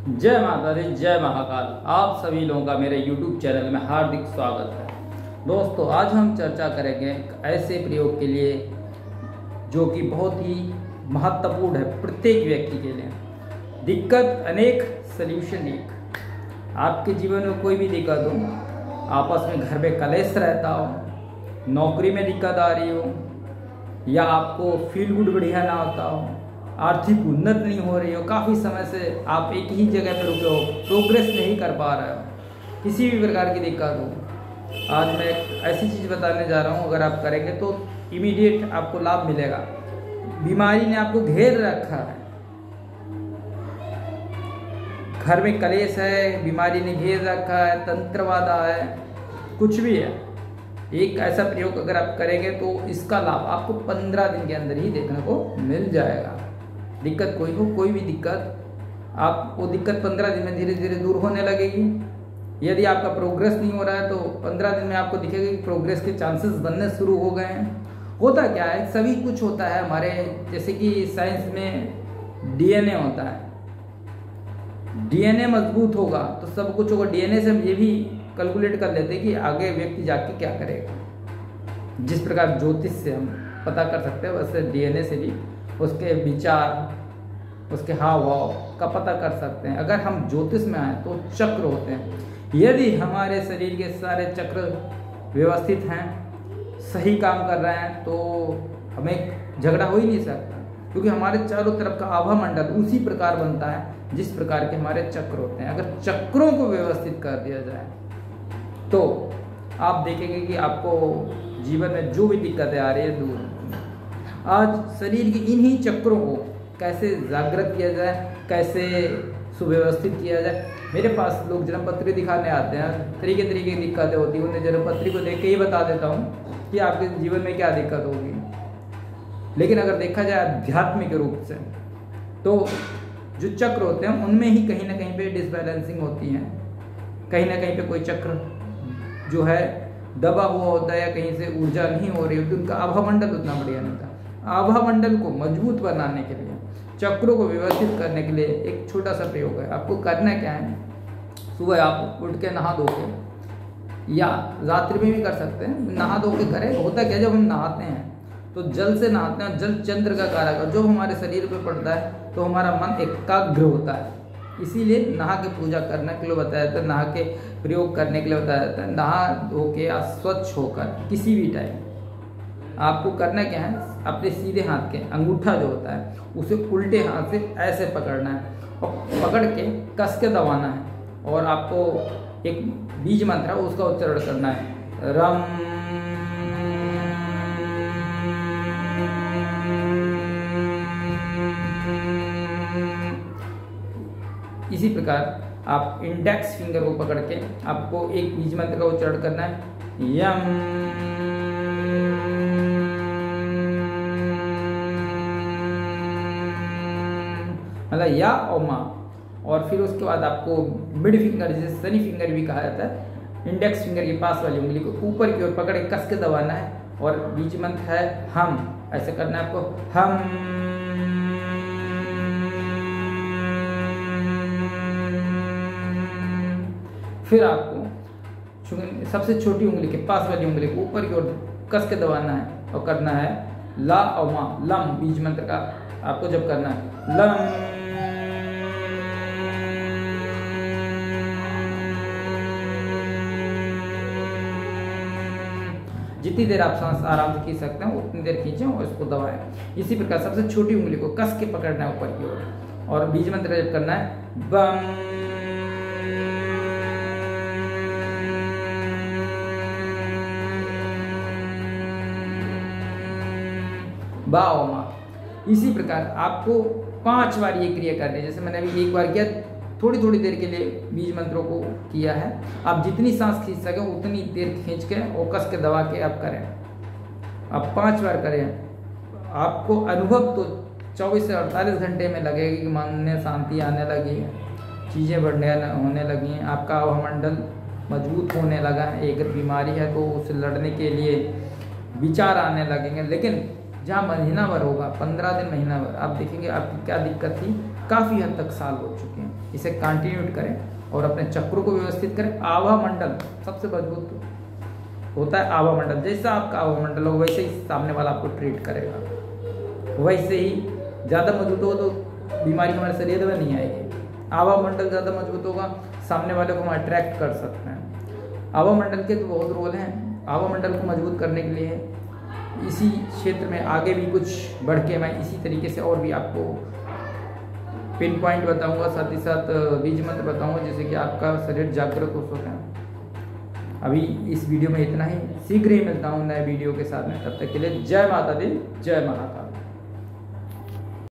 जय माता दी, जय महाकाल। आप सभी लोगों का मेरे YouTube चैनल में हार्दिक स्वागत है। दोस्तों, आज हम चर्चा करेंगे एक ऐसे प्रयोग के लिए जो कि बहुत ही महत्वपूर्ण है प्रत्येक व्यक्ति के लिए। दिक्कत अनेक, सल्यूशन एक। आपके जीवन में कोई भी दिक्कत हो, आपस में घर में कलेश रहता हो, नौकरी में दिक्कत आ रही हो, या आपको फील गुड बढ़िया ना होता हो, आर्थिक उन्नत नहीं हो रही हो, काफ़ी समय से आप एक ही जगह पर रुके हो, प्रोग्रेस नहीं कर पा रहे हो, किसी भी प्रकार की दिक्कत हो, आज मैं एक ऐसी चीज़ बताने जा रहा हूँ। अगर आप करेंगे तो इमीडिएट आपको लाभ मिलेगा। बीमारी ने आपको घेर रखा है, घर में कलेश है, बीमारी ने घेर रखा है, तंत्रवादा है, कुछ भी है, एक ऐसा प्रयोग अगर आप करेंगे तो इसका लाभ आपको 15 दिन के अंदर ही देखने को मिल जाएगा। दिक्कत कोई हो, कोई भी दिक्कत, आप वो दिक्कत 15 दिन में धीरे धीरे दूर होने लगेगी। यदि आपका प्रोग्रेस नहीं हो रहा है तो 15 दिन में आपको दिखेगा कि प्रोग्रेस के चांसेस बनने शुरू हो गए हैं। होता क्या है, सभी कुछ होता है हमारे, जैसे कि साइंस में डीएनए होता है। डीएनए मजबूत होगा तो सब कुछ होगा। डीएनए से हम ये भी कैलकुलेट कर लेते हैं कि आगे व्यक्ति जाके क्या करेगा। जिस प्रकार ज्योतिष से हम पता कर सकते हैं, वैसे डीएनए से भी उसके विचार, उसके हाव भाव का पता कर सकते हैं। अगर हम ज्योतिष में आए तो चक्र होते हैं। यदि हमारे शरीर के सारे चक्र व्यवस्थित हैं, सही काम कर रहे हैं, तो हमें झगड़ा हो ही नहीं सकता, क्योंकि हमारे चारों तरफ का आभा मंडल उसी प्रकार बनता है जिस प्रकार के हमारे चक्र होते हैं। अगर चक्रों को व्यवस्थित कर दिया जाए तो आप देखेंगे कि आपको जीवन में जो भी दिक्कतें आ रही है दूर होंगी। आज शरीर के इन्हीं चक्रों को कैसे जागृत किया जाए, कैसे सुव्यवस्थित किया जाए। मेरे पास लोग जन्मपत्री दिखाने आते हैं, तरीके तरीके की दिक्कतें होती हैं। उन्हें जन्मपत्री को देख के ही बता देता हूँ कि आपके जीवन में क्या दिक्कत होगी। लेकिन अगर देखा जाए आध्यात्मिक रूप से तो जो चक्र होते हैं उनमें ही कहीं ना कहीं पे डिसबैलेंसिंग होती है। कहीं ना कहीं पे कोई चक्र जो है दबा हुआ होता है या कहीं से ऊर्जा नहीं हो रही होती, उनका आभा मंडल उतना बढ़िया नहीं था। आभा मंडल को मजबूत बनाने के लिए, चक्रों को व्यवस्थित करने के लिए एक छोटा सा प्रयोग है। आपको करना क्या है, सुबह आप उठ के नहा धो के, या रात्रि में भी कर सकते हैं, नहा धो के करें। होता क्या, जब हम नहाते हैं तो जल से नहाते हैं। जल चंद्र का कारक है, जो हमारे शरीर पे पड़ता है तो हमारा मन एकाग्र होता है। इसीलिए नहा के पूजा करने के लिए बताया जाता है, नहा के प्रयोग करने के लिए बताया जाता है। नहा धो के या स्वच्छ होकर किसी भी टाइम आपको करना क्या है, अपने सीधे हाथ के अंगूठा जो होता है उसे उल्टे हाथ से ऐसे पकड़ना है और पकड़ के कस के दबाना है। और आपको एक बीज मंत्र है उसका उच्चारण करना है, रम। इसी प्रकार आप इंडेक्स फिंगर को पकड़ के आपको एक बीज मंत्र का उच्चारण करना है, यम। मतलब या और माँ। और फिर उसके बाद आपको मिड फिंगर, जिसे शनि फिंगर भी कहा जाता है, इंडेक्स फिंगर के पास वाली उंगली को ऊपर की ओर पकड़ के कस के दबाना है। और बीज मंत्र है हम। ऐसे करना है आपको, हम। फिर आपको सबसे छोटी उंगली के पास वाली उंगली को ऊपर की ओर कस के दबाना है और करना है ला और माँ, लम। बीज मंत्र का आपको जब करना है, लम। जितनी देर आप सांस आराम से खींच सकते हैं उतनी देर खींचें और इसको दबाएं। इसी प्रकार सबसे छोटी उंगली को कस के पकड़ना है ऊपर की ओर, और बीज मंत्र जब करना है, बम। बाओमा। इसी प्रकार आपको 5 बार ये क्रिया करनी है। जैसे मैंने अभी एक बार किया, थोड़ी थोड़ी देर के लिए बीज मंत्रों को किया है। आप जितनी सांस खींच सकें उतनी देर खींच के और कस के दबा के आप करें। आप 5 बार करें। आपको अनुभव तो 24 से 48 घंटे में लगेगा कि मन में शांति आने लगी है, चीज़ें होने लगी हैं, आपका मंडल मजबूत होने लगा है। अगर बीमारी है तो उसे लड़ने के लिए विचार आने लगेंगे। लेकिन जहाँ महीना भर होगा, 15 दिन, महीना भर, आप देखेंगे आपकी क्या दिक्कत थी काफ़ी हद तक सॉल्व हो चुके हैं। इसे कंटिन्यू करें और अपने चक्रों को व्यवस्थित करें। आभा मंडल सबसे मजबूत होता है। आभा मंडल, जैसा आपका आभा मंडल हो वैसे ही सामने वाला आपको ट्रीट करेगा। वैसे ही ज़्यादा मजबूत हो तो बीमारी हमारे शरीर में नहीं आएगी। आभा मंडल ज़्यादा मजबूत होगा, सामने वाले को हम अट्रैक्ट कर सकते हैं। आभा मंडल के तो बहुत रोल हैं। आभा मंडल को मजबूत करने के लिए इसी क्षेत्र में आगे भी कुछ बढ़ के मैं इसी तरीके से और भी आपको पिन पॉइंट बताऊंगा, साथ ही साथ बीज मंत्र बताऊंगा, जिससे कि आपका शरीर जागृत हो सके। अभी इस वीडियो में इतना ही। शीघ्र ही मिलता हूँ नए वीडियो के साथ में। तब तक के लिए जय माता दी, जय महाकाल।